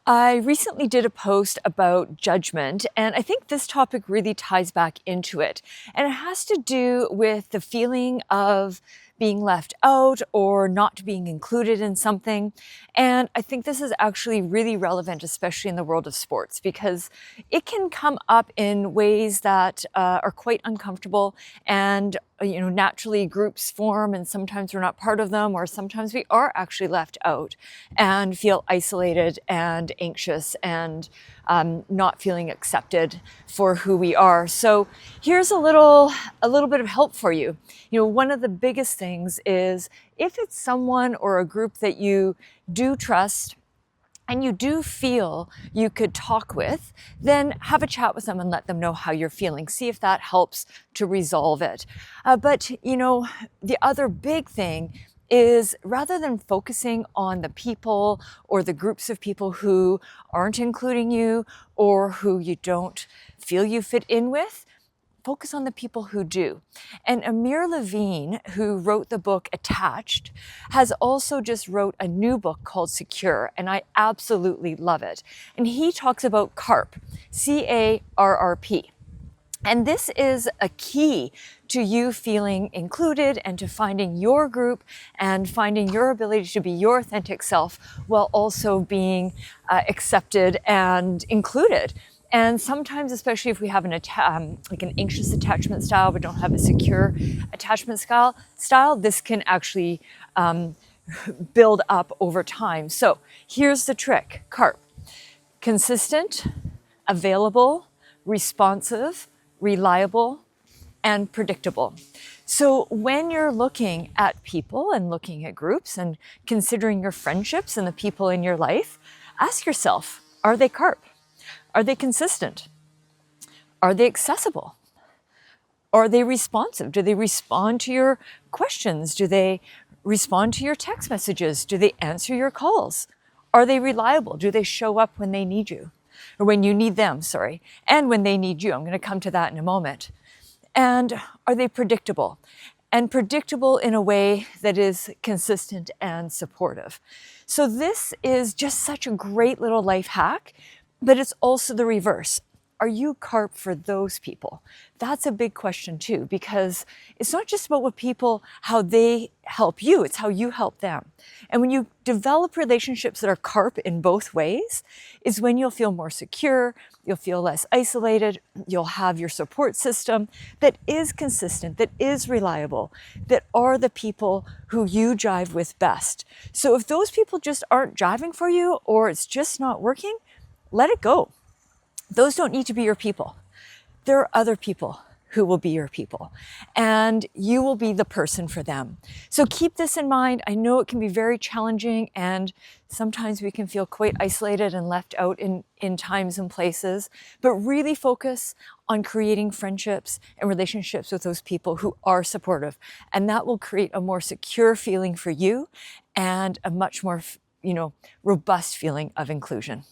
I recently did a post about judgment, and I think this topic really ties back into it. And it has to do with the feeling of being left out or not being included in something. And I think this is actually really relevant, especially in the world of sports, because it can come up in ways that are quite uncomfortable. And naturally groups form, and sometimes we're not part of them, or sometimes we are actually left out and feel isolated and anxious and not feeling accepted for who we are. So here's a little bit of help for you. One of the biggest things is if it's someone or a group that you do trust and you do feel you could talk with, then have a chat with them and let them know how you're feeling. See if that helps to resolve it. But the other big thing is, rather than focusing on the people or the groups of people who aren't including you or who you don't feel you fit in with, focus on the people who do. And Amir Levine, who wrote the book Attached, has also just wrote a new book called Secure, and I absolutely love it. And he talks about CARRP, C-A-R-R-P. And this is a key to you feeling included and to finding your group and finding your ability to be your authentic self while also being accepted and included. And sometimes, especially if we have an anxious attachment style, but don't have a secure attachment style, this can actually build up over time. So here's the trick, CARRP: consistent, available, responsive, reliable, and predictable. So when you're looking at people and looking at groups and considering your friendships and the people in your life, ask yourself, are they CARRP? Are they consistent? Are they accessible? Are they responsive? Do they respond to your questions? Do they respond to your text messages? Do they answer your calls? Are they reliable? Do they show up when they need you? Or when you need them, sorry, and when they need you. I'm going to come to that in a moment. And are they predictable? And predictable in a way that is consistent and supportive. So this is just such a great little life hack, but it's also the reverse. Are you CARRP for those people? That's a big question too, because it's not just about what people, how they help you, it's how you help them. And when you develop relationships that are CARRP in both ways, is when you'll feel more secure, you'll feel less isolated, you'll have your support system that is consistent, that is reliable, that are the people who you jive with best. So if those people just aren't jiving for you, or it's just not working, let it go. Those don't need to be your people. There are other people who will be your people, and you will be the person for them. So keep this in mind. I know it can be very challenging, and sometimes we can feel quite isolated and left out in times and places, but really focus on creating friendships and relationships with those people who are supportive. And that will create a more secure feeling for you and a much more, robust feeling of inclusion.